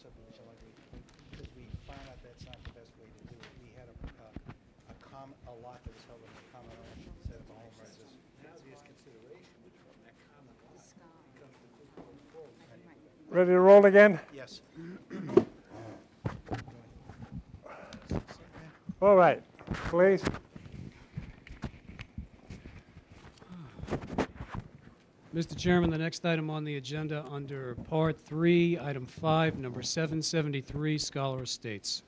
subdivision, like because we found out that's not the best way to do it. We had a lot that was held in a common ownership instead of a home residence. Now there's consideration which from that common lot becomes the quid pro quo. Ready to roll again? Yes. All right, please. Mr. Chairman, the next item on the agenda under Part 3, Item 5, Number 773, Scholar Estates.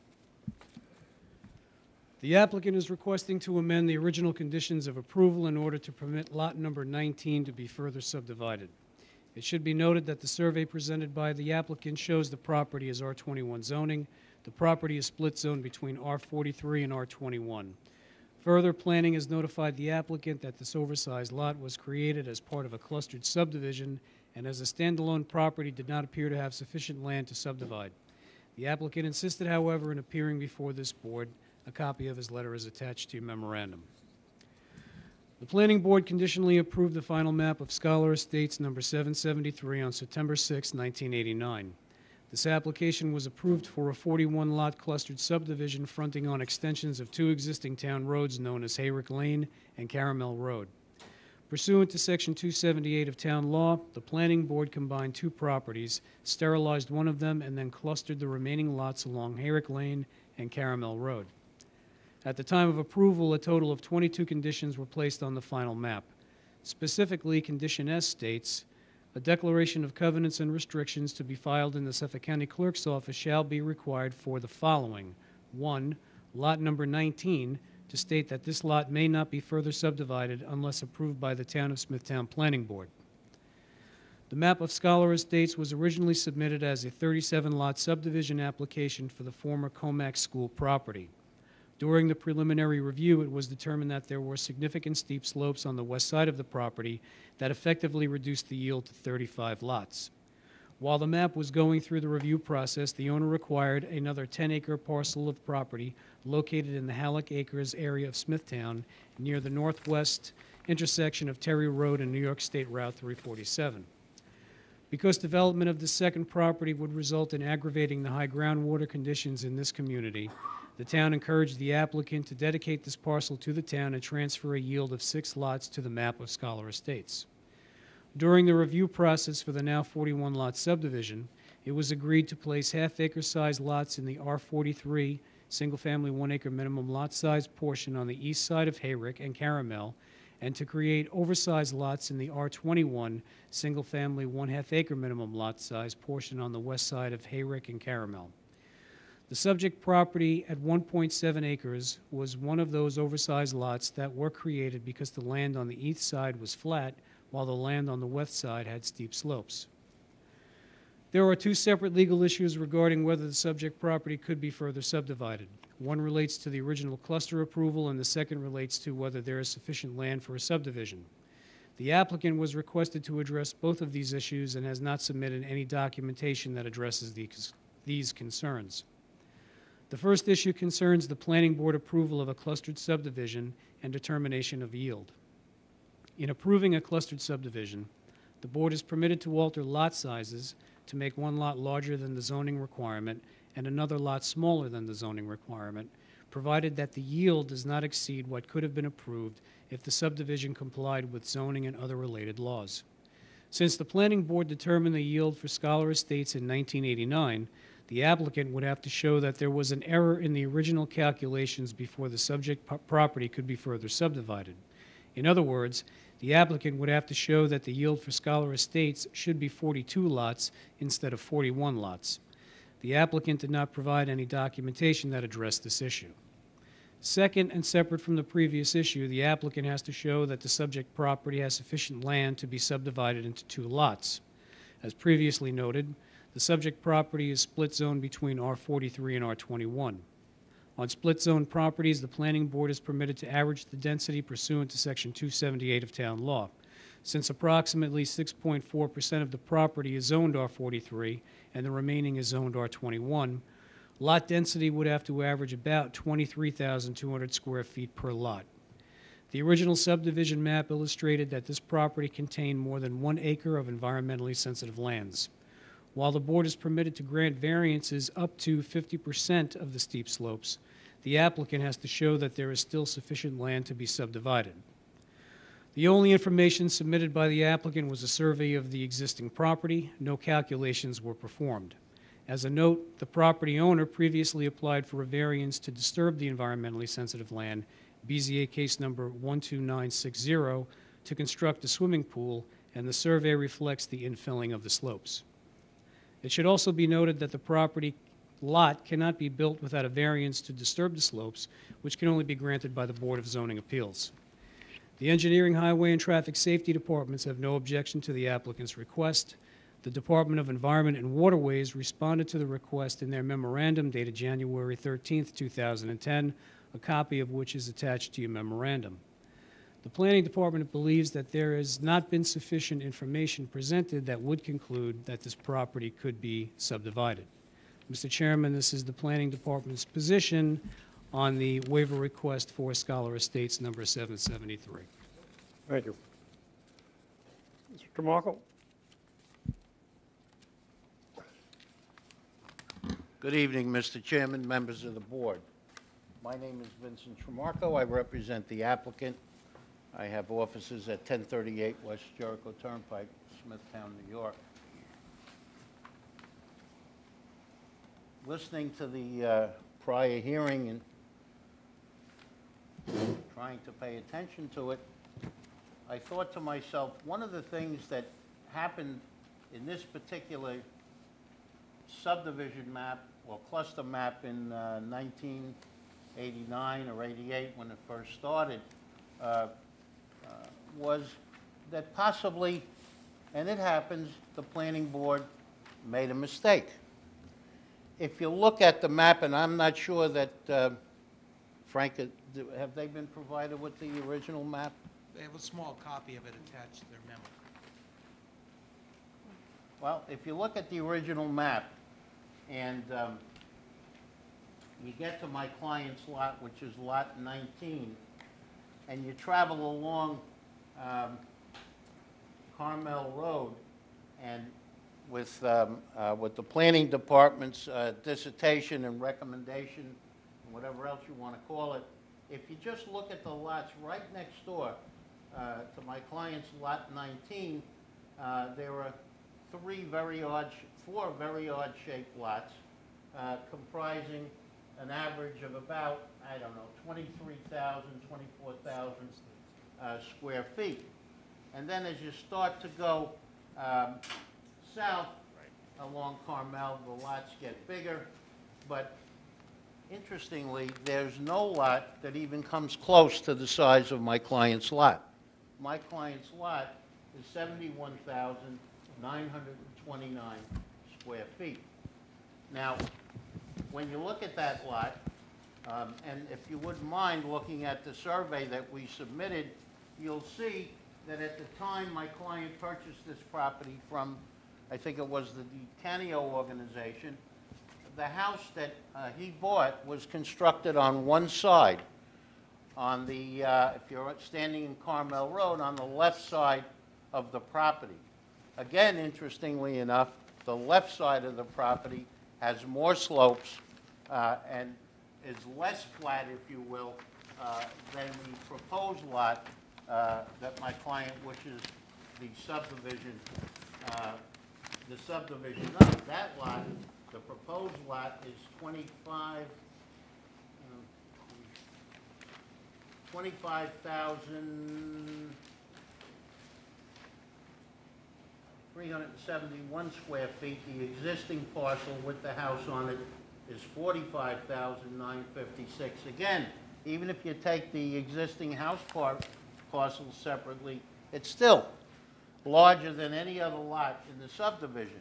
The applicant is requesting to amend the original conditions of approval in order to permit lot number 19 to be further subdivided. It should be noted that the survey presented by the applicant shows the property as R21 zoning. The property is split zone between R43 and R21. Further, planning has notified the applicant that this oversized lot was created as part of a clustered subdivision and as a standalone property did not appear to have sufficient land to subdivide. The applicant insisted, however, in appearing before this board. A copy of his letter is attached to your memorandum. The Planning Board conditionally approved the final map of Scholar Estates number 773 on September 6, 1989. This application was approved for a 41-lot clustered subdivision fronting on extensions of two existing town roads known as Hayrick Lane and Caramel Road. Pursuant to Section 278 of Town Law, the Planning Board combined two properties, sterilized one of them, and then clustered the remaining lots along Hayrick Lane and Caramel Road. At the time of approval, a total of 22 conditions were placed on the final map. Specifically, Condition S states, a declaration of covenants and restrictions to be filed in the Suffolk County Clerk's office shall be required for the following. 1. Lot number 19, to state that this lot may not be further subdivided unless approved by the Town of Smithtown Planning Board. The map of Scholar Estates was originally submitted as a 37-lot subdivision application for the former Comac School property. During the preliminary review, it was determined that there were significant steep slopes on the west side of the property that effectively reduced the yield to 35 lots. While the map was going through the review process, the owner required another 10-acre parcel of property located in the Halleck Acres area of Smithtown near the northwest intersection of Terry Road and New York State Route 347. Because development of the second property would result in aggravating the high groundwater conditions in this community, the town encouraged the applicant to dedicate this parcel to the town and transfer a yield of 6 lots to the map of Scholar Estates. During the review process for the now 41-lot subdivision, it was agreed to place half-acre-sized lots in the R43 single-family 1-acre minimum lot size portion on the east side of Hayrick and Caramel, and to create oversized lots in the R21 single-family 1/2-acre minimum lot size portion on the west side of Hayrick and Caramel. The subject property at 1.7 acres was one of those oversized lots that were created because the land on the east side was flat while the land on the west side had steep slopes. There are two separate legal issues regarding whether the subject property could be further subdivided. One relates to the original cluster approval and the second relates to whether there is sufficient land for a subdivision. The applicant was requested to address both of these issues and has not submitted any documentation that addresses these concerns. The first issue concerns the Planning Board approval of a clustered subdivision and determination of yield. In approving a clustered subdivision, the Board is permitted to alter lot sizes to make one lot larger than the zoning requirement and another lot smaller than the zoning requirement, provided that the yield does not exceed what could have been approved if the subdivision complied with zoning and other related laws. Since the Planning Board determined the yield for Scholar Estates in 1989, the applicant would have to show that there was an error in the original calculations before the subject property could be further subdivided. In other words, the applicant would have to show that the yield for Scholar Estates should be 42 lots instead of 41 lots. The applicant did not provide any documentation that addressed this issue. Second, and separate from the previous issue, the applicant has to show that the subject property has sufficient land to be subdivided into 2 lots. As previously noted, the subject property is split zone between R43 and R21. On split zone properties, the Planning Board is permitted to average the density pursuant to Section 278 of Town Law. Since approximately 6.4% of the property is zoned R43 and the remaining is zoned R21, lot density would have to average about 23,200 square feet per lot. The original subdivision map illustrated that this property contained more than 1 acre of environmentally sensitive lands. While the board is permitted to grant variances up to 50% of the steep slopes, the applicant has to show that there is still sufficient land to be subdivided. The only information submitted by the applicant was a survey of the existing property. No calculations were performed. As a note, the property owner previously applied for a variance to disturb the environmentally sensitive land, BZA case number 12960, to construct a swimming pool, and the survey reflects the infilling of the slopes. It should also be noted that the property lot cannot be built without a variance to disturb the slopes, which can only be granted by the Board of Zoning Appeals. The Engineering, Highway, and Traffic Safety Departments have no objection to the applicant's request. The Department of Environment and Waterways responded to the request in their memorandum dated January 13, 2010, a copy of which is attached to your memorandum. The Planning Department believes that there has not been sufficient information presented that would conclude that this property could be subdivided. Mr. Chairman, this is the Planning Department's position on the waiver request for Scholar Estates number 773. Thank you. Mr. Tramarko? Good evening, Mr. Chairman, members of the board. My name is Vincent Tramarko. I represent the applicant. I have offices at 1038 West Jericho Turnpike, Smithtown, New York. Listening to the prior hearing and trying to pay attention to it, I thought to myself, one of the things that happened in this particular subdivision map or cluster map in 1989 or 88 when it first started was that possibly, and it happens, the planning board made a mistake. If you look at the map, and I'm not sure that, Frank, have they been provided with the original map? They have a small copy of it attached to their memo. Well, if you look at the original map, and you get to my client's lot, which is lot 19, and you travel along Carmel Road, and with the planning department's dissertation and recommendation, and whatever else you want to call it, if you just look at the lots right next door to my client's lot 19, there are four very odd-shaped lots, comprising an average of about, I don't know, 23,000, 24,000 square feet. And then as you start to go south along Carmel, the lots get bigger, but interestingly, there's no lot that even comes close to the size of my client's lot. My client's lot is 71,929 square feet. Now, when you look at that lot, and if you wouldn't mind looking at the survey that we submitted, you'll see that at the time my client purchased this property from, I think it was the Canio organization, the house that he bought was constructed on one side. On the, if you're standing in Carmel Road, on the left side of the property. Again, interestingly enough, the left side of the property has more slopes and is less flat, if you will, than the proposed lot that my client wishes the subdivision of. That lot, the proposed lot, is 25,371 square feet. The existing parcel with the house on it is 45,956. Again, even if you take the existing house parcels separately, it's still larger than any other lot in the subdivision.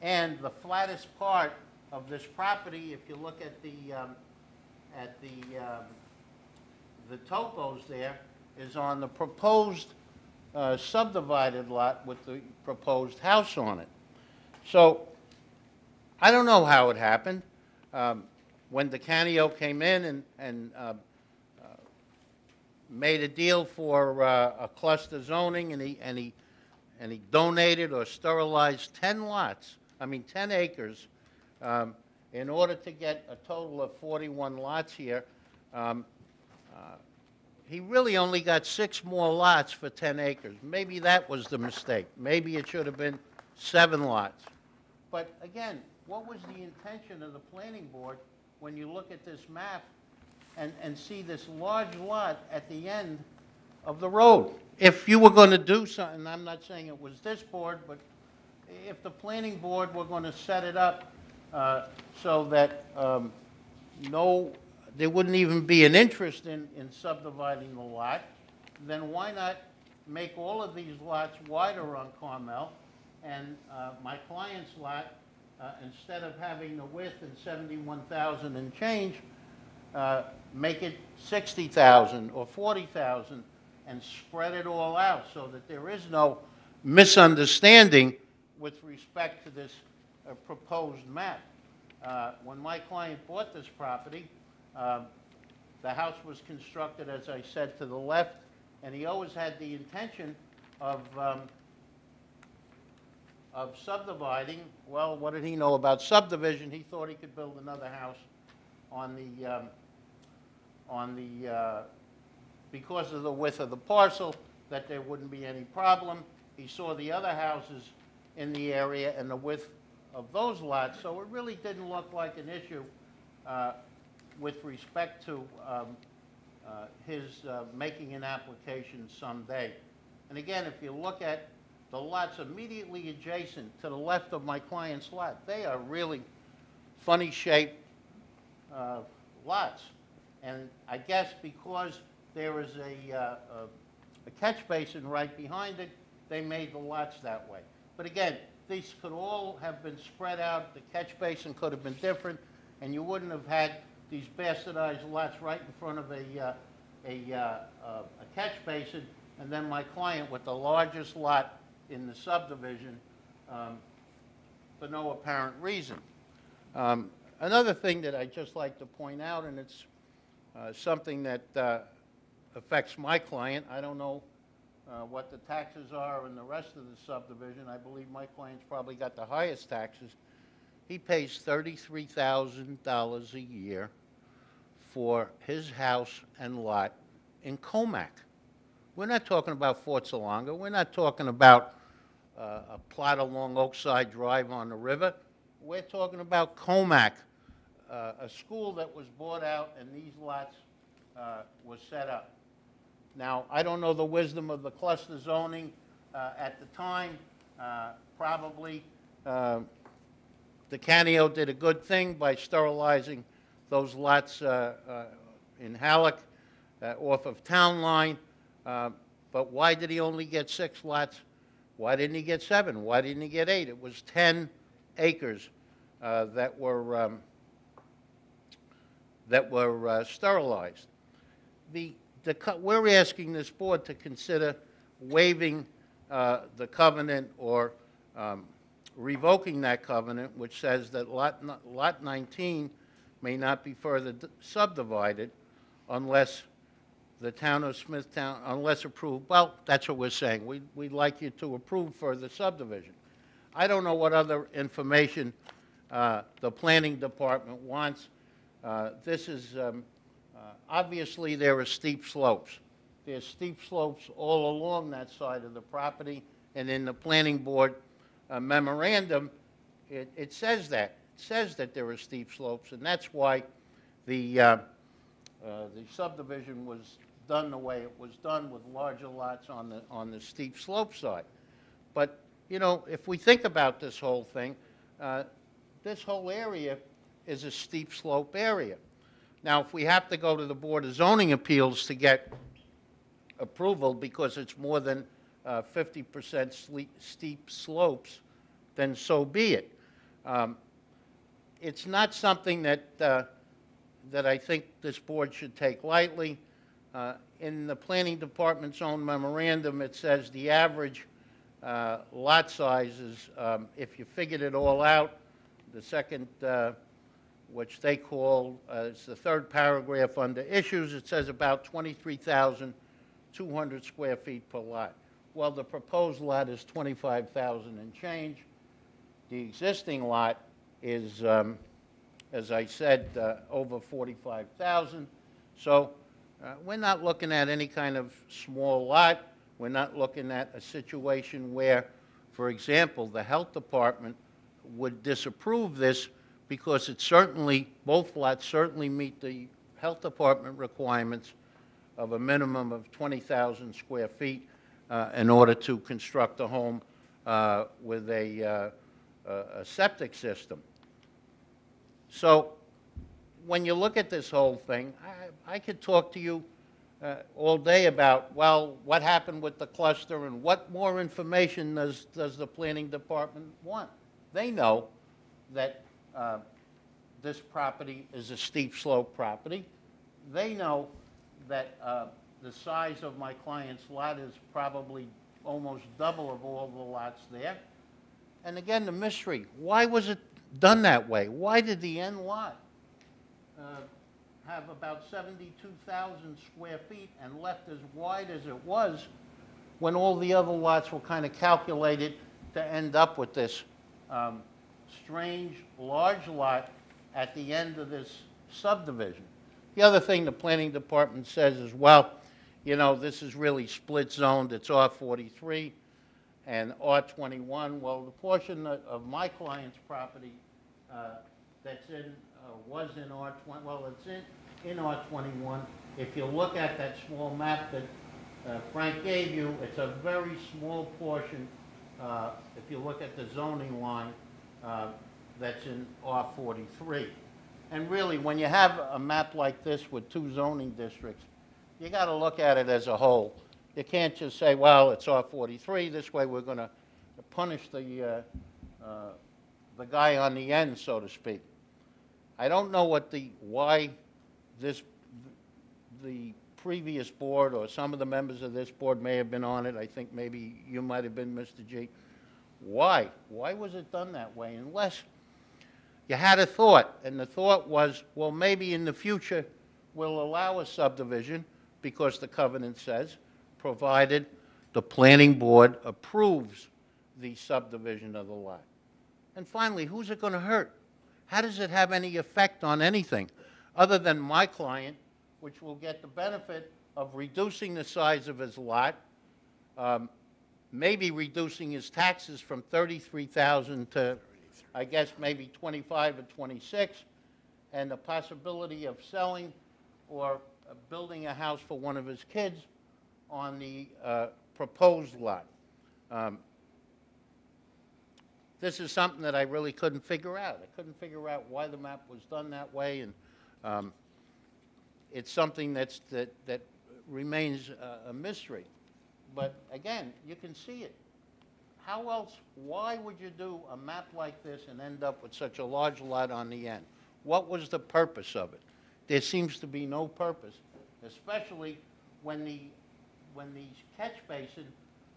And the flattest part of this property, if you look at the topos there, is on the proposed subdivided lot with the proposed house on it. So I don't know how it happened. When DeCanio came in and made a deal for a cluster zoning, and he donated or sterilized 10 lots 10 acres, in order to get a total of 41 lots here. Um, He really only got 6 more lots for 10 acres. Maybe that was the mistake. Maybe it should have been 7 lots. But again, what was the intention of the planning board when you look at this map and see this large lot at the end of the road? If you were going to do something, I'm not saying it was this board, but if the planning board were going to set it up so that there wouldn't even be an interest in subdividing the lot, then why not make all of these lots wider on Carmel? And my client's lot, instead of having the width and 71,000 and change, make it 60,000 or 40,000 and spread it all out so that there is no misunderstanding with respect to this proposed map. When my client bought this property, the house was constructed, as I said, to the left, and he always had the intention of subdividing. Well, what did he know about subdivision? He thought he could build another house on the because of the width of the parcel, that there wouldn't be any problem. He saw the other houses in the area and the width of those lots, so it really didn't look like an issue with respect to his making an application someday. And again, if you look at the lots immediately adjacent to the left of my client's lot, they are really funny shaped lots. And I guess because there is a catch basin right behind it, they made the lots that way. But again, these could all have been spread out. The catch basin could have been different, and you wouldn't have had these bastardized lots right in front of a catch basin, and then my client with the largest lot in the subdivision for no apparent reason. Another thing that I'd just like to point out, and it's something that affects my client. I don't know what the taxes are in the rest of the subdivision. I believe my client's probably got the highest taxes. He pays $33,000 a year for his house and lot in Comac. We're not talking about Fort Salonga. We're not talking about a plot along Oakside Drive on the river. We're talking about Comac, a school that was bought out and these lots was set up. Now, I don't know the wisdom of the cluster zoning at the time. Probably the Canio did a good thing by sterilizing those lots in Halleck off of Town Line. But why did he only get 6 lots? Why didn't he get 7? Why didn't he get 8? It was 10 acres that were sterilized. We're asking this board to consider waiving the covenant or revoking that covenant, which says that lot 19 may not be further subdivided unless the town of Smithtown, unless approved. Well, that's what we're saying. We'd like you to approve further subdivision. I don't know what other information the planning department wants. This is, obviously there are steep slopes. There's steep slopes all along that side of the property, and in the planning board memorandum, it says that. It says that there are steep slopes, and that's why the subdivision was done the way it was done, with larger lots on the steep slope side. But, you know, if we think about this whole thing, this whole area is a steep slope area. Now, if we have to go to the Board of Zoning Appeals to get approval because it's more than 50% steep slopes, then so be it. It's not something that that I think this board should take lightly. In the Planning Department's own memorandum, it says the average lot size is, if you figured it all out, the second, which they call, it's the third paragraph under issues, it says about 23,200 square feet per lot. Well, the proposed lot is 25,000 and change. The existing lot is, as I said, over 45,000. So we're not looking at any kind of small lot. We're not looking at a situation where, for example, the health department would disapprove this because it certainly, both lots certainly meet the health department requirements of a minimum of 20,000 square feet in order to construct a home with a septic system. So when you look at this whole thing, I could talk to you all day about, well, what happened with the cluster and what more information does the planning department want. They know that this property is a steep slope property. They know that the size of my client's lot is probably almost double of all the lots there. And again, the mystery, why was it done that way? Why did the end lot have about 72,000 square feet and left as wide as it was when all the other lots were kind of calculated to end up with this strange large lot at the end of this subdivision? The other thing the planning department says is, well, you know, this is really split zoned. It's R43 and R21. Well, the portion of my client's property that's in, was in R20, well, it's in R21. If you look at that small map that Frank gave you, it's a very small portion, if you look at the zoning line, that's in R43. And really, when you have a map like this with two zoning districts, you got to look at it as a whole. You can't just say, well, it's R43, this way we're going to punish the guy on the end, so to speak. I don't know why the previous board or some of the members of this board may have been on it. I think maybe you might have been, Mr. G. Why? Why was it done that way? Unless you had a thought, and the thought was, well, maybe in the future we'll allow a subdivision because the covenant says, provided the planning board approves the subdivision of the lot. And finally, who's it going to hurt? How does it have any effect on anything other than my client, which will get the benefit of reducing the size of his lot, maybe reducing his taxes from 33,000 to, I guess, maybe 25 or 26, and the possibility of selling or building a house for one of his kids on the proposed lot. This is something that I really couldn't figure out. I couldn't figure out why the map was done that way, and it's something that remains a mystery. But again, you can see it. How else, why would you do a map like this and end up with such a large lot on the end? What was the purpose of it? There seems to be no purpose, especially when the catch basin,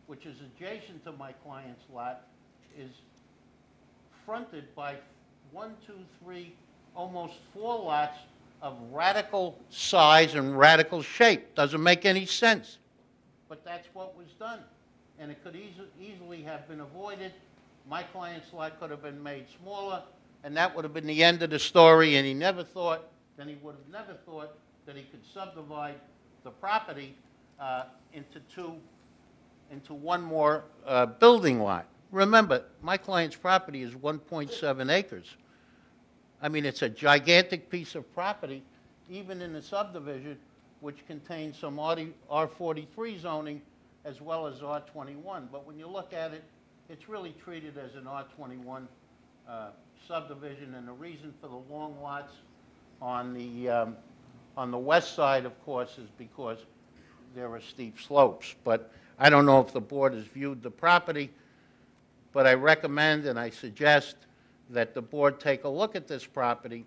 which is adjacent to my client's lot, is fronted by 1, 2, 3, almost 4 lots of radical size and radical shape. Doesn't make any sense. But that's what was done. And it could easily have been avoided. My client's lot could have been made smaller, and that would have been the end of the story, and he would have never thought that he could subdivide the property into one more building lot. Remember, my client's property is 1.7 acres. I mean, it's a gigantic piece of property, even in the subdivision, which contains some R43 zoning as well as R21. But when you look at it, it's really treated as an R21 subdivision, and the reason for the long lots on the west side, of course, is because there are steep slopes. But I don't know if the board has viewed the property, but I recommend and I suggest that the board take a look at this property,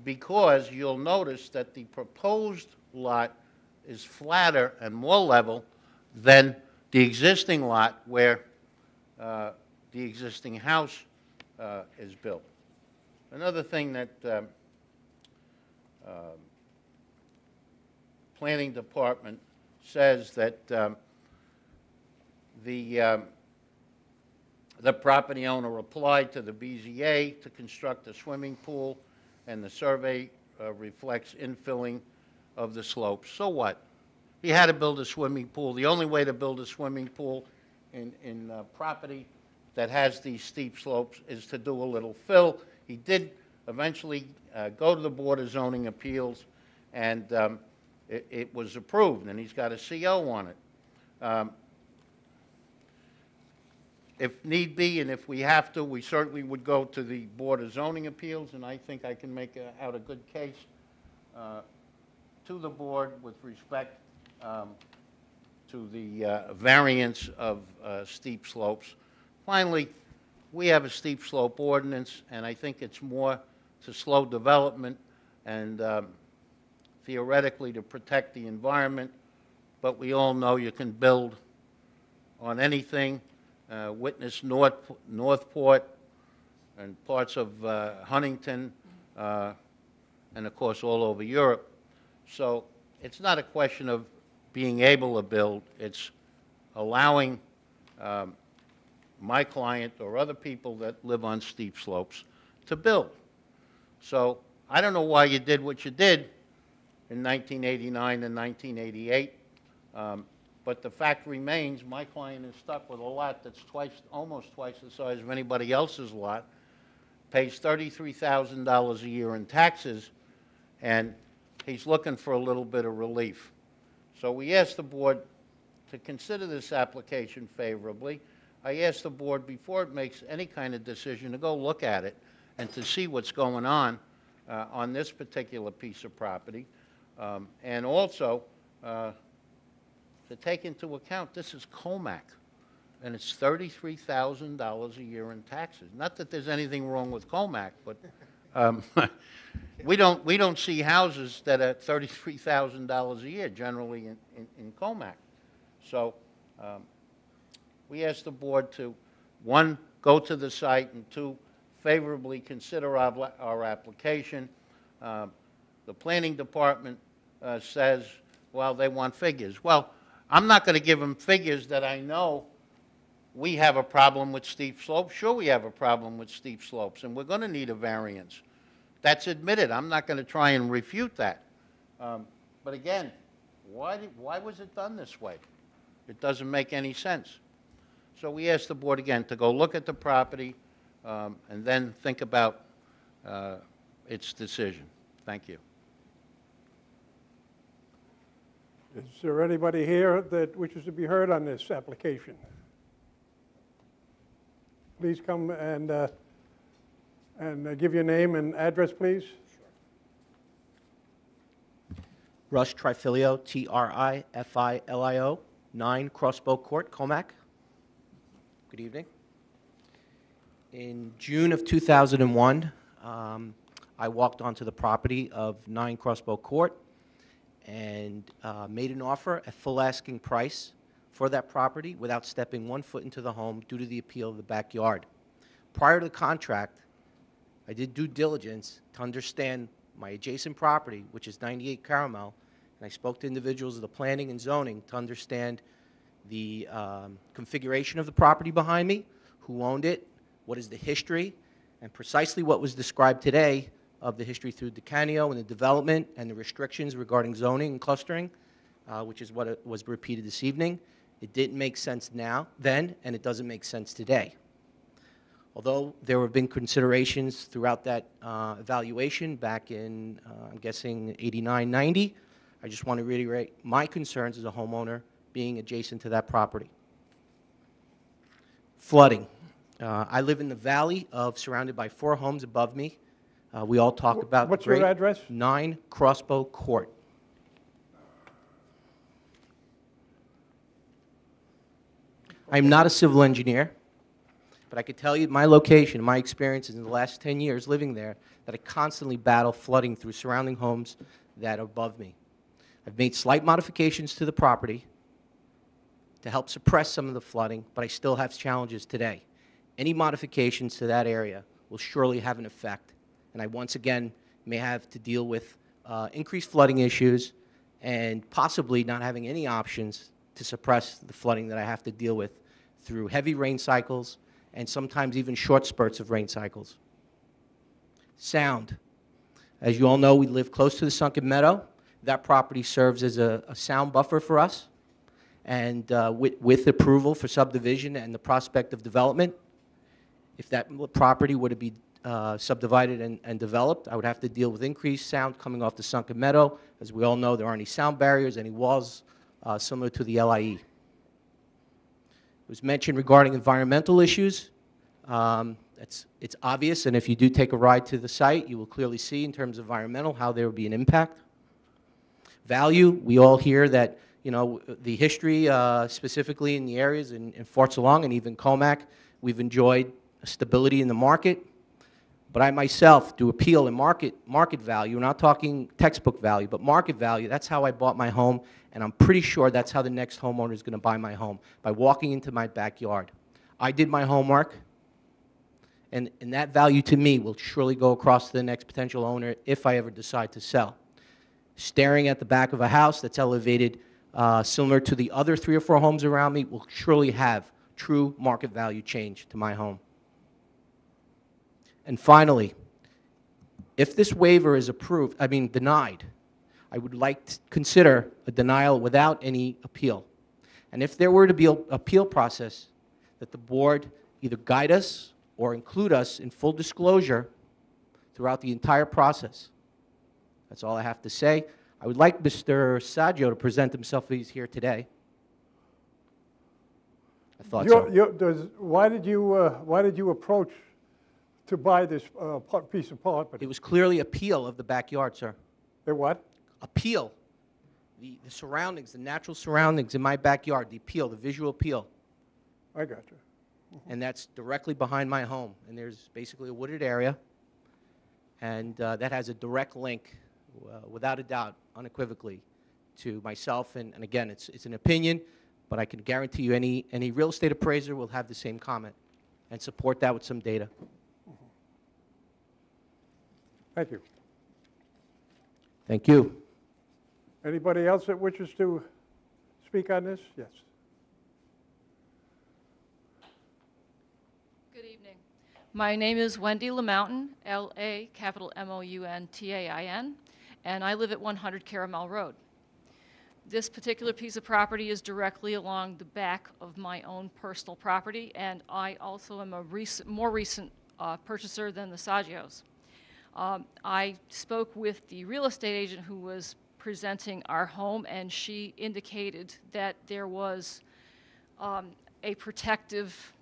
because you'll notice that the proposed lot is flatter and more level than the existing lot where the existing house is built. Another thing that planning department says that The property owner applied to the BZA to construct a swimming pool, and the survey reflects infilling of the slopes. So what? He had to build a swimming pool. The only way to build a swimming pool in property that has these steep slopes is to do a little fill. He did eventually go to the Board of Zoning Appeals, and it was approved, and he's got a CO on it. If need be, and if we have to, we certainly would go to the Board of Zoning Appeals, and I think I can make out a good case to the board with respect to the variance of steep slopes. Finally, we have a steep slope ordinance, and I think it's more to slow development and theoretically to protect the environment, but we all know you can build on anything. Witness Northport and parts of Huntington, and of course all over Europe. So it's not a question of being able to build, it's allowing my client or other people that live on steep slopes to build. So I don't know why you did what you did in 1989 and 1988. But the fact remains, my client is stuck with a lot that's almost twice the size of anybody else's lot, pays $33,000 a year in taxes, and he's looking for a little bit of relief. So we asked the board to consider this application favorably. I asked the board, before it makes any kind of decision, to go look at it and to see what's going on this particular piece of property, and also to take into account this is Comac, and it's $33,000 a year in taxes. Not that there's anything wrong with Comac, but we don't see houses that are $33,000 a year generally in Comac. So we asked the board to, one, go to the site, and two, favorably consider our application. The planning department says, well, they want figures. Well, I'm not going to give them figures that I know we have a problem with steep slopes. Sure, we have a problem with steep slopes, and we're going to need a variance. That's admitted. I'm not going to try and refute that. But again, why was it done this way? It doesn't make any sense. So we asked the board again to go look at the property and then think about its decision. Thank you. Is there anybody here that wishes to be heard on this application? Please come and give your name and address, please. Rush Trifilio, Trifilio, 9 Crossbow Court, Comac. Good evening. In June of 2001, I walked onto the property of 9 Crossbow Court and made an offer at full asking price for that property without stepping 1 foot into the home due to the appeal of the backyard. Prior to the contract, I did due diligence to understand my adjacent property, which is 98 Caramel, and I spoke to individuals of the planning and zoning to understand the configuration of the property behind me, who owned it, what is the history, and precisely what was described today of the history through Decanio and the development and the restrictions regarding zoning and clustering, which is what was repeated this evening. It didn't make sense then, and it doesn't make sense today. Although there have been considerations throughout that evaluation back in, I'm guessing, 89, 90, I just want to reiterate my concerns as a homeowner being adjacent to that property. Flooding. I live in the valley surrounded by 4 homes above me. We all talk about What's your address? 9 Crossbow Court. I'm not a civil engineer, but I could tell you my location, my experiences in the last 10 years living there, that I constantly battle flooding through surrounding homes that are above me. I've made slight modifications to the property to help suppress some of the flooding, but I still have challenges today. Any modifications to that area will surely have an effect, and I once again may have to deal with increased flooding issues and possibly not having any options to suppress the flooding that I have to deal with through heavy rain cycles and sometimes even short spurts of rain cycles. Sound. As you all know, we live close to the Sunken Meadow. That property serves as a sound buffer for us. And with approval for subdivision and the prospect of development, if that property were to be subdivided and developed, I would have to deal with increased sound coming off the Sunken Meadow. As we all know, there aren't any sound barriers, any walls similar to the LIE. It was mentioned regarding environmental issues. It's obvious, and if you do take a ride to the site, you will clearly see in terms of environmental how there will be an impact. Value, we all hear that, you know, the history, specifically in the areas in Fort Salong and even Comac, we've enjoyed stability in the market. But I myself do appeal in market value. We're not talking textbook value, but market value. That's how I bought my home, and I'm pretty sure that's how the next homeowner is going to buy my home, by walking into my backyard. I did my homework, and that value to me will surely go across to the next potential owner if I ever decide to sell. Staring at the back of a house that's elevated similar to the other 3 or 4 homes around me will surely have true market value change to my home. And finally, if this waiver is denied, I would like to consider a denial without any appeal. And if there were to be an appeal process, that the board either guide us or include us in full disclosure throughout the entire process. That's all I have to say. I would like Mr. Saggio to present himself if he's here today. I thought so. Why did you approach to buy this piece of property? It was clearly appeal of the backyard, sir. The what? Appeal. The surroundings, the natural surroundings in my backyard, the appeal, the visual appeal. I got you. And that's directly behind my home. And there's basically a wooded area. And that has a direct link, without a doubt, unequivocally, to myself. And again, it's an opinion, but I can guarantee you any real estate appraiser will have the same comment and support that with some data. Thank you. Thank you. Anybody else that wishes to speak on this? Yes. Good evening. My name is Wendy LaMountain, L-A, capital M-O-U-N-T-A-I-N, and I live at 100 Caramel Road. This particular piece of property is directly along the back of my own personal property, and I also am a more recent purchaser than the Saggios. I spoke with the real estate agent who was presenting our home, and she indicated that there was a protective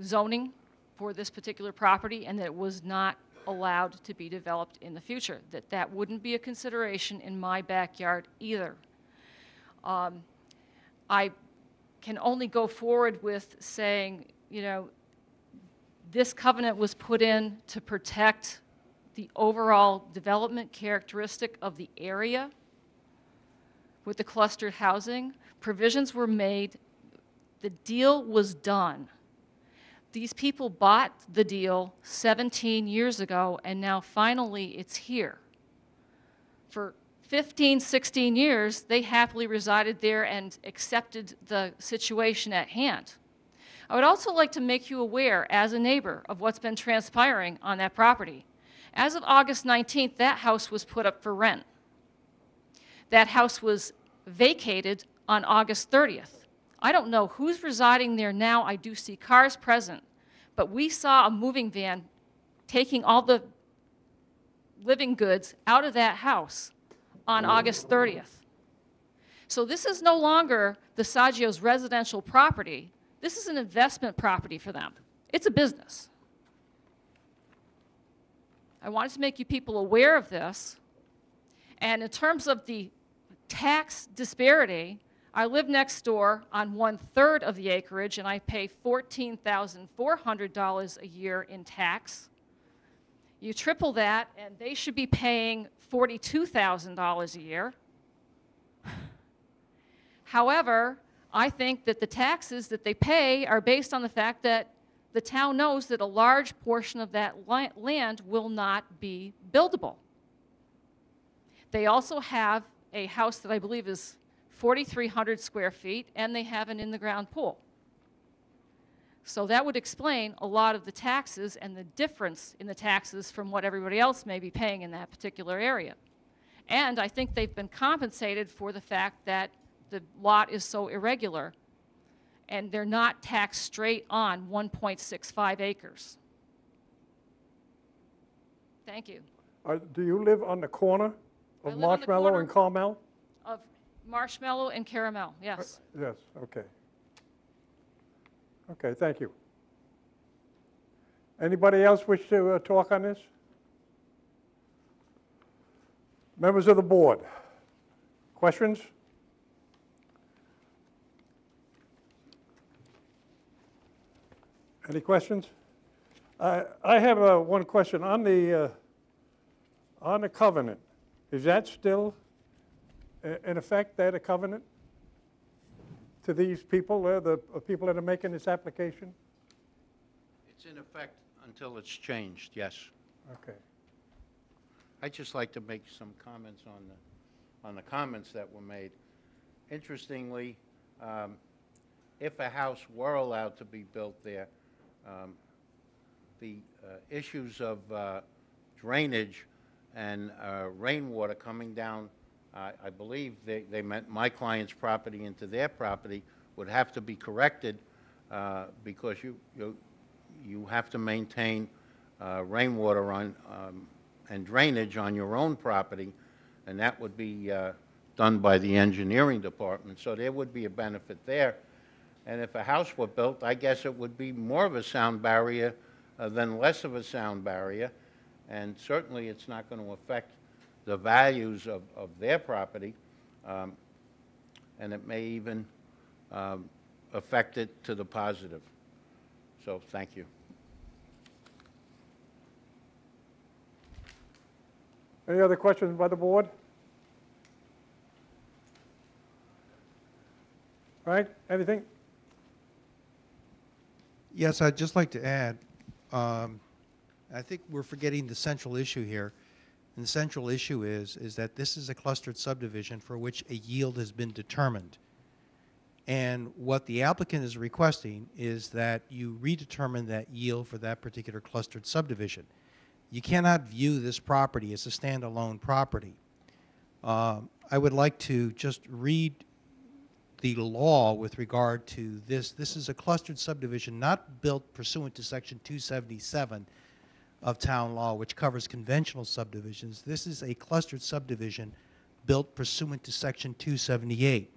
zoning for this particular property and that it was not allowed to be developed in the future, that wouldn't be a consideration in my backyard either. I can only go forward with saying, you know, this covenant was put in to protect the overall development characteristic of the area with the clustered housing. Provisions were made. The deal was done. These people bought the deal 17 years ago, and now finally it's here. For 15, 16 years, they happily resided there and accepted the situation at hand. I would also like to make you aware, as a neighbor, of what's been transpiring on that property. As of August 19th, that house was put up for rent. That house was vacated on August 30th. I don't know who's residing there now. I do see cars present. But we saw a moving van taking all the living goods out of that house on August 30th. So this is no longer the Saggio's residential property. This is an investment property for them. It's a business. I wanted to make you people aware of this. And in terms of the tax disparity, I live next door on 1/3 of the acreage, and I pay $14,400 a year in tax. You triple that, and they should be paying $42,000 a year. However, I think that the taxes that they pay are based on the fact that the town knows that a large portion of that land will not be buildable. They also have a house that I believe is 4,300 square feet, and they have an in-the-ground pool. So that would explain a lot of the taxes and the difference in the taxes from what everybody else may be paying in that particular area. And I think they've been compensated for the fact that the lot is so irregular, and they're not taxed straight on 1.65 acres. Thank you. Do you live on the corner I of live on the Marshmallow corner. and Carmel? Of Marshmallow and Caramel, yes. Yes, okay. Okay, thank you. Anybody else wish to talk on this? Members of the board, questions? Any questions? I have one question on the covenant. Is that still in effect, that a covenant to these people, the people that are making this application? It's in effect until it's changed, yes. Okay. I'd just like to make some comments on the comments that were made. Interestingly, if a house were allowed to be built there, the issues of drainage and rainwater coming down, I believe they meant my client's property into their property, would have to be corrected because you have to maintain rainwater on and drainage on your own property, and that would be done by the engineering department. So there would be a benefit there. And if a house were built, I guess it would be more of a sound barrier than less of a sound barrier. And certainly it's not going to affect the values of their property. And it may even affect it to the positive. So thank you. Any other questions by the board? Right, anything? Yes, I'd just like to add, I think we're forgetting the central issue here. And the central issue is that this is a clustered subdivision for which a yield has been determined. And what the applicant is requesting is that you redetermine that yield for that particular clustered subdivision. You cannot view this property as a standalone property. I would like to just read the law with regard to this. This is a clustered subdivision not built pursuant to Section 277 of town law, which covers conventional subdivisions. This is a clustered subdivision built pursuant to Section 278.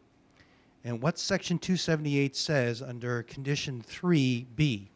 And what Section 278 says under Condition 3B,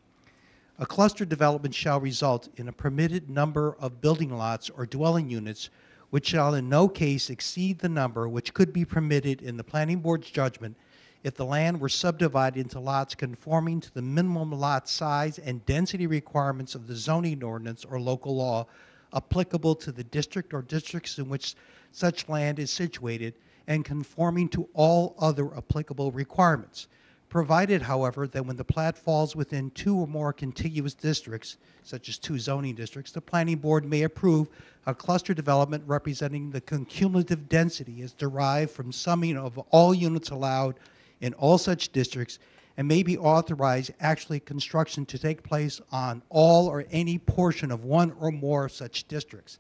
a clustered development shall result in a permitted number of building lots or dwelling units which shall in no case exceed the number which could be permitted in the planning board's judgment if the land were subdivided into lots conforming to the minimum lot size and density requirements of the zoning ordinance or local law applicable to the district or districts in which such land is situated and conforming to all other applicable requirements. Provided, however, that when the plat falls within two or more contiguous districts, such as two zoning districts, the planning board may approve a cluster development representing the cumulative density as derived from summing of all units allowed in all such districts and may be authorized actually construction to take place on all or any portion of one or more of such districts.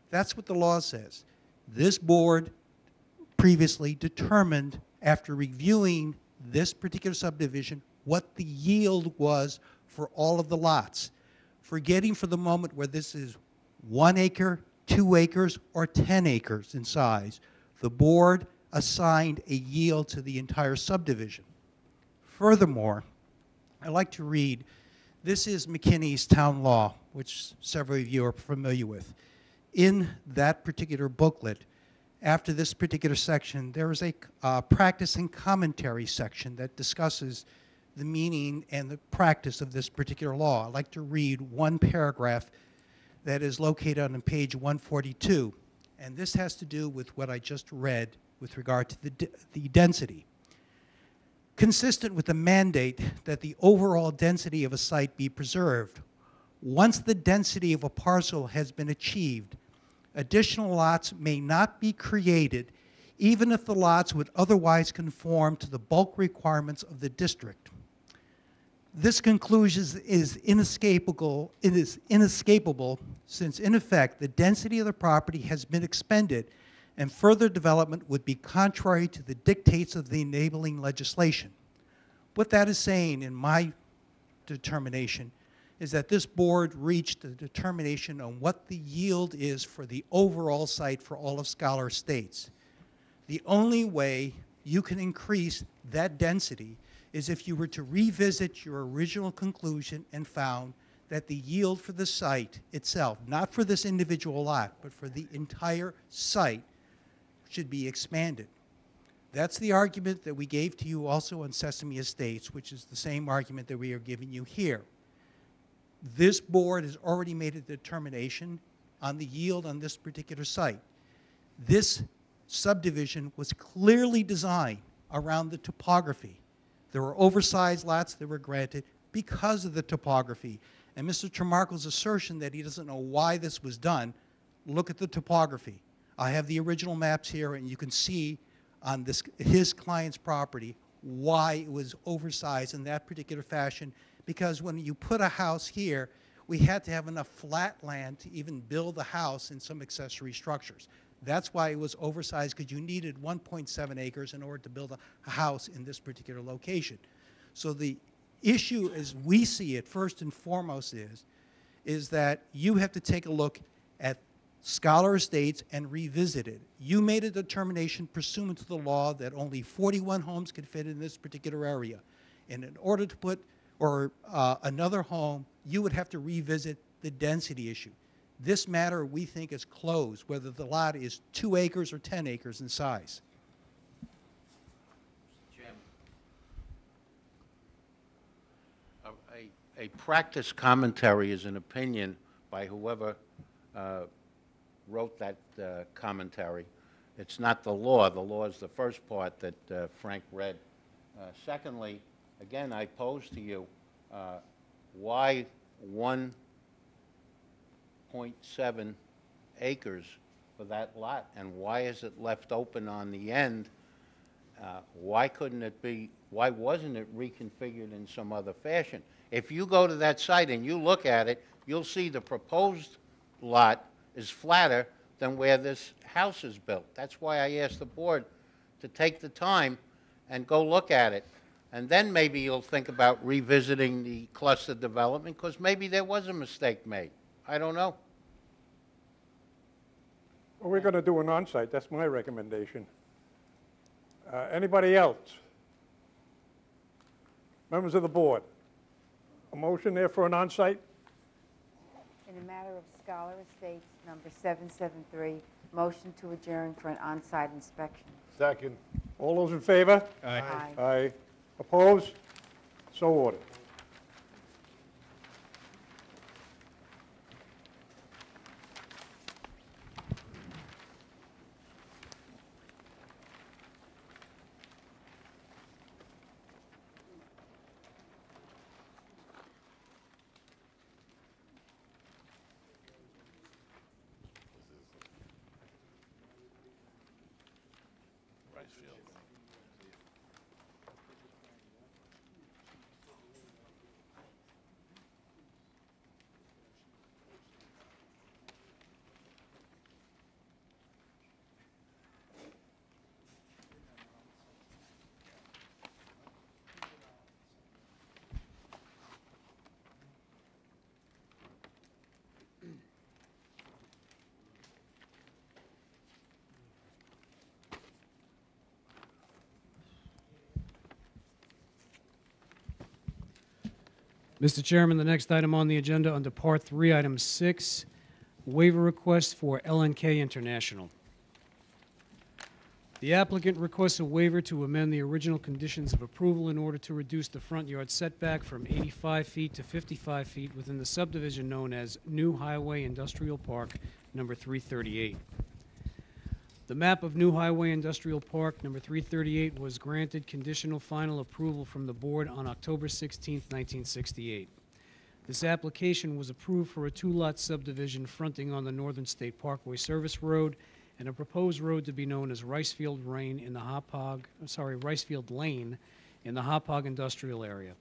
That's what the law says. This board previously determined, after reviewing this particular subdivision, what the yield was for all of the lots. Forgetting for the moment where this is 1 acre, 2 acres, or 10 acres in size, the board assigned a yield to the entire subdivision. Furthermore, I'd like to read, this is McKinney's town law, which several of you are familiar with. In that particular booklet, after this particular section, there is a practice and commentary section that discusses the meaning and the practice of this particular law. I'd like to read one paragraph that is located on page 142, and this has to do with what I just read with regard to the density. Consistent with the mandate that the overall density of a site be preserved, once the density of a parcel has been achieved, additional lots may not be created even if the lots would otherwise conform to the bulk requirements of the district. This conclusion is inescapable. It is inescapable since, in effect, the density of the property has been expended, and further development would be contrary to the dictates of the enabling legislation. What that is saying, in my determination, is that this board reached a determination on what the yield is for the overall site for all of Scholar Estates. The only way you can increase that density is if you were to revisit your original conclusion and found that the yield for the site itself, not for this individual lot, but for the entire site, should be expanded. That's the argument that we gave to you also on Sesame Estates, which is the same argument that we are giving you here. This board has already made a determination on the yield on this particular site. This subdivision was clearly designed around the topography. There were oversized lots that were granted because of the topography. And Mr. Tremarco's assertion that he doesn't know why this was done, look at the topography. I have the original maps here, and you can see on his client's property why it was oversized in that particular fashion, because when you put a house here, we had to have enough flat land to even build a house and some accessory structures. That's why it was oversized, because you needed 1.7 acres in order to build a house in this particular location. So the issue, as we see it, first and foremost, is that you have to take a look at Scholar Estates and revisit it. You made a determination pursuant to the law that only 41 homes could fit in this particular area. And in order to put another home, you would have to revisit the density issue. This matter, we think, is closed, whether the lot is 2 acres or 10 acres in size. Jim, a practice commentary is an opinion by whoever wrote that commentary. It's not the law. The law is the first part that Frank read. Secondly, again, I pose to you, why 1.7 acres for that lot, and why is it left open on the end? Why couldn't it be, why wasn't it reconfigured in some other fashion? If you go to that site and you look at it, you'll see the proposed lot is flatter than where this house is built. That's why I asked the board to take the time and go look at it. And then maybe you'll think about revisiting the cluster development, because maybe there was a mistake made. I don't know. Well, we're going to do an on-site. That's my recommendation. Anybody else? Members of the board? A motion there for an on-site? In the matter of Scholar Estates, number 773, motion to adjourn for an on-site inspection. Second. All those in favor? Aye. Aye. Opposed? So ordered. Mr. Chairman, the next item on the agenda under Part 3, Item 6, waiver request for LNK International. The applicant requests a waiver to amend the original conditions of approval in order to reduce the front yard setback from 85 feet to 55 feet within the subdivision known as New Highway Industrial Park, number 338. The map of New Highway Industrial Park, number 338, was granted conditional final approval from the board on October 16, 1968. This application was approved for a 2-lot subdivision fronting on the Northern State Parkway Service Road and a proposed road to be known as Ricefield Lane in the Hauppauge Industrial Area.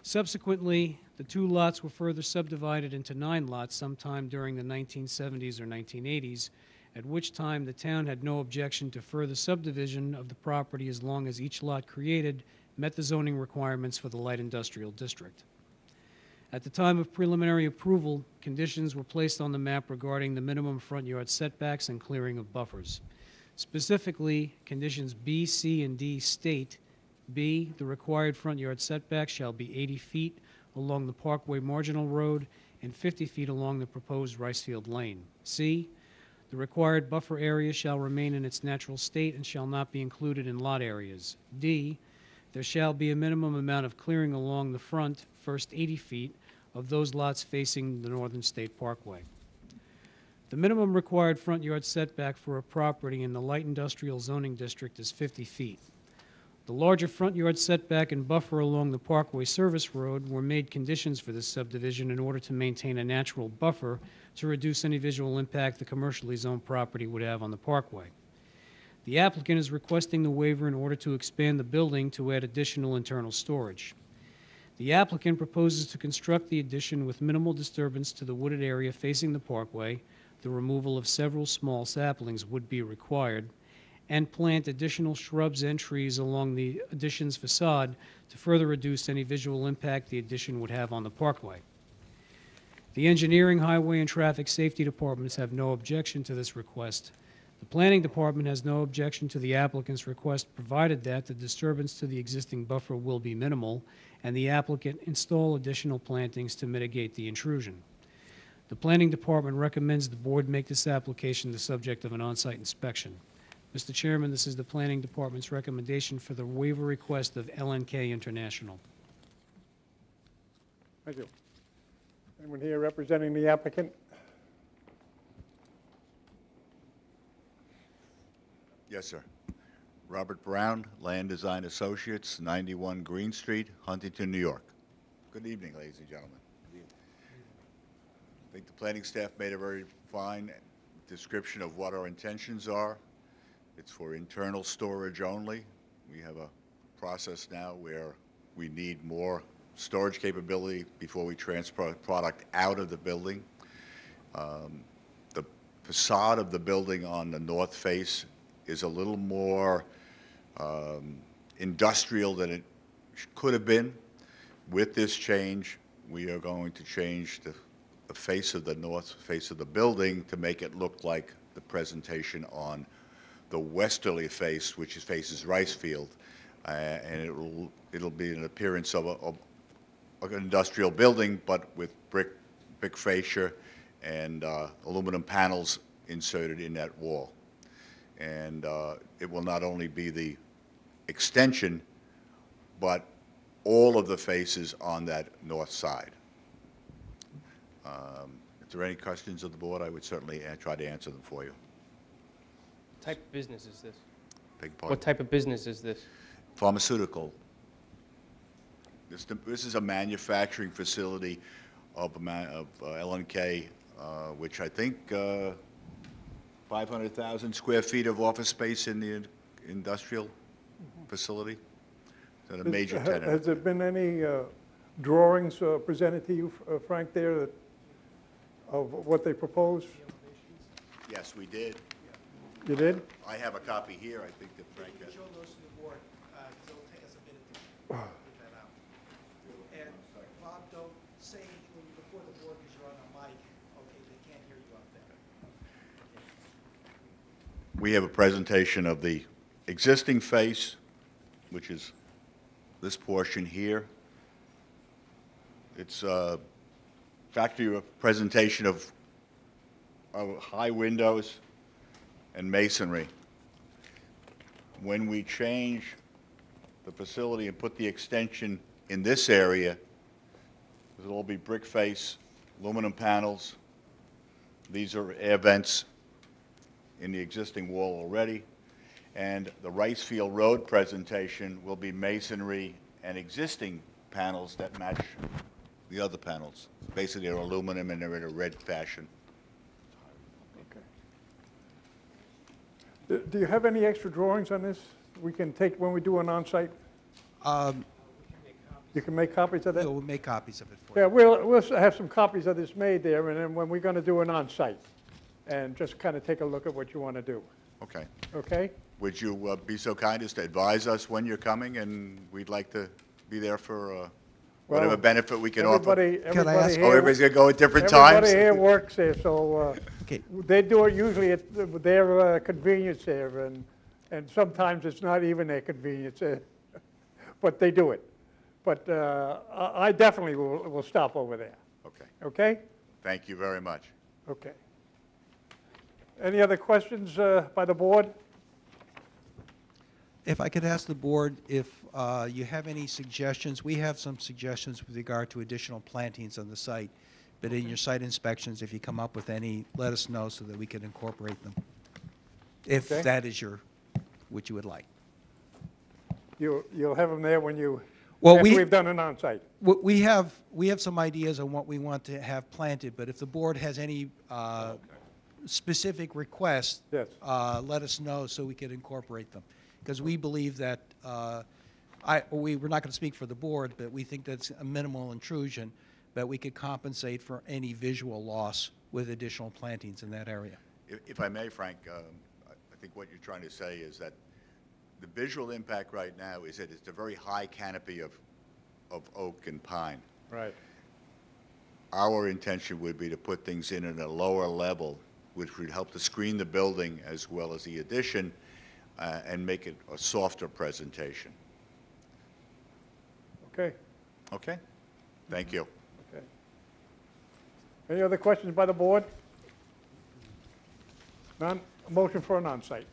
Subsequently, the two lots were further subdivided into 9 lots sometime during the 1970s or 1980s, at which time the town had no objection to further subdivision of the property as long as each lot created met the zoning requirements for the light industrial district. At the time of preliminary approval, conditions were placed on the map regarding the minimum front yard setbacks and clearing of buffers. Specifically, conditions B, C, and D state, B, the required front yard setback shall be 80 feet along the Parkway Marginal Road and 50 feet along the proposed Ricefield Lane. C, the required buffer area shall remain in its natural state and shall not be included in lot areas. D, there shall be a minimum amount of clearing along the front, first 80 feet, of those lots facing the Northern State Parkway. The minimum required front yard setback for a property in the light industrial zoning district is 50 feet. The larger front yard setback and buffer along the Parkway Service Road were made conditions for this subdivision in order to maintain a natural buffer to reduce any visual impact the commercially zoned property would have on the parkway. The applicant is requesting the waiver in order to expand the building to add additional internal storage. The applicant proposes to construct the addition with minimal disturbance to the wooded area facing the parkway. The removal of several small saplings would be required, and plant additional shrubs and trees along the addition's facade to further reduce any visual impact the addition would have on the parkway. The engineering, highway, and traffic safety departments have no objection to this request. The planning department has no objection to the applicant's request, provided that the disturbance to the existing buffer will be minimal and the applicant install additional plantings to mitigate the intrusion. The planning department recommends the board make this application the subject of an on-site inspection. Mr. Chairman, this is the Planning Department's recommendation for the waiver request of LNK International. Thank you. Anyone here representing the applicant? Yes, sir. Robert Brown, Land Design Associates, 91 Green Street, Huntington, New York. Good evening, ladies and gentlemen. I think the planning staff made a very fine description of what our intentions are. It's for internal storage only. We have a process now where we need more storage capability before we transfer product out of the building. The facade of the building on the north face is a little more industrial than it could have been. With this change, we are going to change the face of the north face of the building to make it look like the presentation on the westerly face, which faces Ricefield, and it'll be an appearance of an industrial building, but with brick fascia and aluminum panels inserted in that wall. And it will not only be the extension, but all of the faces on that north side. If there are any questions of the board, I would certainly try to answer them for you. What type of business is this? Beg your pardon? What type of business is this? Pharmaceutical. This is a manufacturing facility of LNK, which I think 500,000 square feet of office space in the industrial facility. Is that a major tenant? Has there been any drawings presented to you, Frank, there of what they propose? Yes, we did. You did? I have a copy here, I think that Frank has. Show those to the board, because it'll take us a minute to get that out. And Bob, don't say anything before the board because you're on the mic. Okay, they can't hear you up there. We have a presentation of the existing face, which is this portion here. It's factory presentation of high windows and masonry. When we change the facility and put the extension in this area, it'll all be brick face, aluminum panels. These are air vents in the existing wall already. And the Ricefield Road presentation will be masonry and existing panels that match the other panels. Basically, they're aluminum and they're in a red fashion. Okay. Do you have any extra drawings on this we can take when we do an on-site? You can make copies of that? We'll make copies of it for Yeah, you. we'll have some copies of this made there, and then when we're going to do an on-site, and just kind of take a look at what you want to do, Okay. okay? Would you be so kind as to advise us when you're coming, and we'd like to be there for whatever Well, benefit we can offer? Everybody ask- here. Oh, everybody's going to go at different times? Everybody here works there, so Okay. they do it usually at their convenience there, and sometimes it's not even their convenience, but they do it. But I definitely will stop over there, Okay. okay? Thank you very much. Okay. Any other questions by the board? If I could ask the board if you have any suggestions, we have some suggestions with regard to additional plantings on the site. But in your site inspections, if you come up with any, let us know so that we can incorporate them. If Okay. that is what you would like. You'll have them there when you, Well, after we've done an on-site. We have some ideas on what we want to have planted, but if the board has any specific requests, Yes. let us know so we can incorporate them. Because we believe that, we're not going to speak for the board, but we think that's a minimal intrusion, but we could compensate for any visual loss with additional plantings in that area. If I may, Frank, I think what you're trying to say is that the visual impact right now is that it's a very high canopy of oak and pine. Right. Our intention would be to put things in at a lower level, which would help to screen the building as well as the addition, and make it a softer presentation. Okay, Okay? Thank you. okay. Any other questions by the board? None? A motion for an on-site.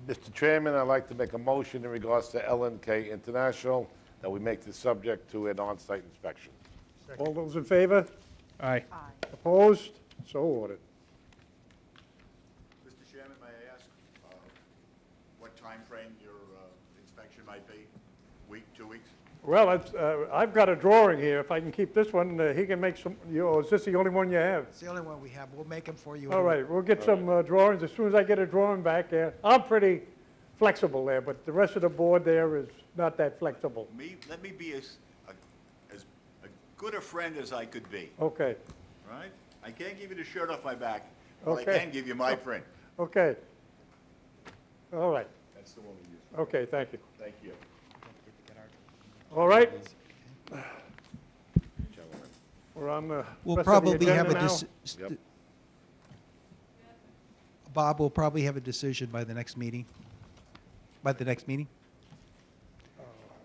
Mr. Chairman, I'd like to make a motion in regards to LNK International that we make this subject to an on-site inspection. All those in favor? Aye. Opposed? So ordered. Mr. Chairman, may I ask what time frame your inspection might be? Week, 2 weeks? Well, I've got a drawing here. If I can keep this one, he can make some, is this the only one you have? It's the only one we have. We'll make them for you. All right, we'll get some drawings. As soon as I get a drawing back there, I'm pretty flexible there, but the rest of the board there is not that flexible. Let me be as good a friend as I could be, Okay, all right? I can't give you the shirt off my back, but Okay. I can give you my print. okay. All right, That's the one we use. okay, thank you. Thank you. All right, Gentlemen. we're on the We'll rest of the probably have agenda a now. Yep. Bob, we'll probably have a decision by the next meeting. By the next meeting?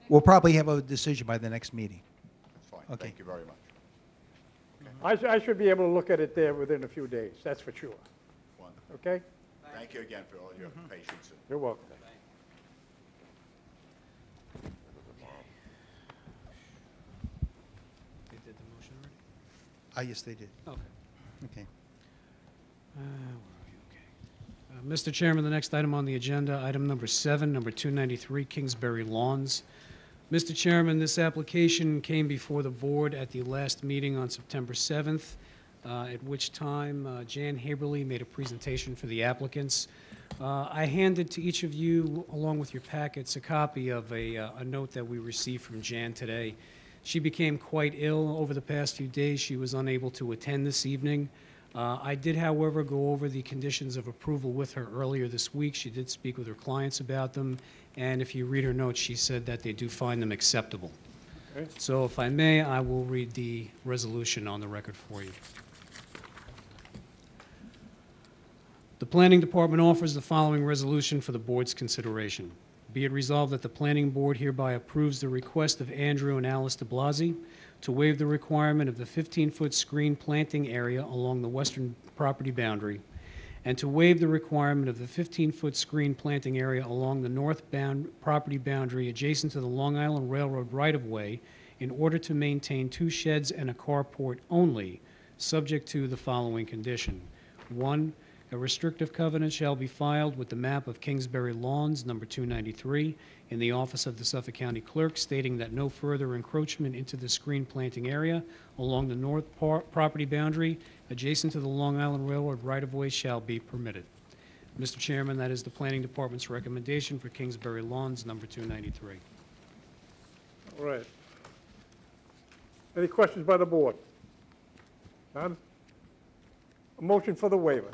We'll probably have a decision by the next meeting. That's fine. Okay. Thank you very much. I should be able to look at it there within a few days, that's for sure. Wonderful. Okay? Thank you again for all your patience. You're welcome. They did the motion already? Yes, they did. Okay. Okay. Where are we? Okay. Mr. Chairman, the next item on the agenda, item number 7, number 293, Kingsbury Lawns. Mr. Chairman, this application came before the board at the last meeting on September 7th, at which time Jan Haberly made a presentation for the applicants. I handed to each of you, along with your packets, a copy of a note that we received from Jan today. She became quite ill over the past few days. She was unable to attend this evening. I did, however, go over the conditions of approval with her earlier this week. She did speak with her clients about them, and if you read her notes, she said that they do find them acceptable. Okay. So if I may, I will read the resolution on the record for you. The Planning Department offers the following resolution for the board's consideration. Be it resolved that the Planning Board hereby approves the request of Andrew and Alice de Blasi to waive the requirement of the 15-foot screen planting area along the western property boundary, and to waive the requirement of the 15-foot screen planting area along the northbound property boundary adjacent to the Long Island Railroad right-of-way in order to maintain 2 sheds and a carport only, subject to the following condition. 1, a restrictive covenant shall be filed with the map of Kingsbury Lawns, number 293, in the office of the Suffolk County Clerk, stating that no further encroachment into the screen planting area along the north property boundary adjacent to the Long Island Railroad right-of-way shall be permitted. Mr. Chairman, that is the Planning Department's recommendation for Kingsbury Lawns, number 293. All right. Any questions by the board? None? A motion for the waiver.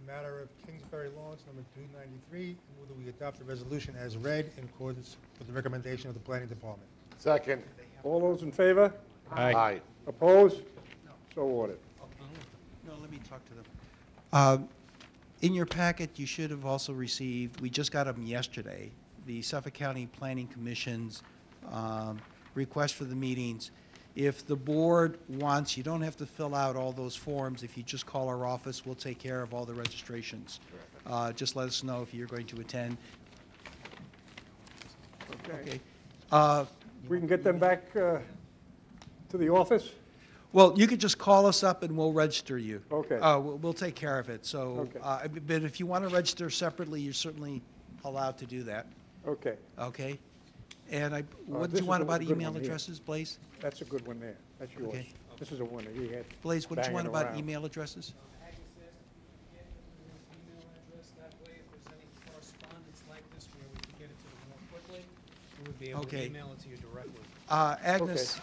Matter of Kingsbury Lawns, number 293, move that we adopt the resolution as read in accordance with the recommendation of the planning department. Second. All those in favor? Aye. Opposed? So ordered. No, let me talk to them. In your packet, you should have also received, we just got them yesterday, the Suffolk County Planning Commission's request for the meetings. If the board wants, you don't have to fill out all those forms. If you just call our office, we'll take care of all the registrations. Just let us know if you're going to attend. Okay. We can get them back to the office? Well, you could just call us up and we'll register you. Okay. We'll take care of it. So, Okay. but if you want to register separately, you're certainly allowed to do that. Okay. Okay? And what this did you is want a about good email one here. addresses, Blaze? That's a good one there. That's yours. Okay. This is a winner. He had Blaze, what did you want banging about around. email addresses? Agnes asked if we could get his email address, that way if there's any correspondence like this where we can get it to them more quickly, we would be able to Okay. email it to you directly. Agnes,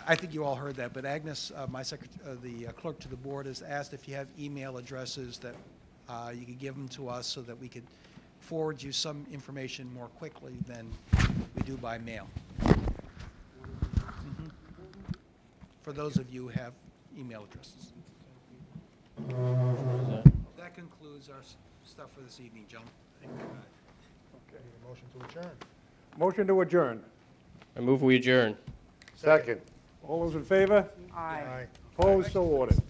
I think you all heard that, but Agnes, my the clerk to the board, has asked if you have email addresses that you could give them to us so that we could forward you some information more quickly than we do by mail. Mhm. For those of you who have email addresses. That concludes our stuff for this evening, John. Need a motion to adjourn. Motion to adjourn. I move we adjourn. Second. All those in favor? Aye. Opposed? So ordered.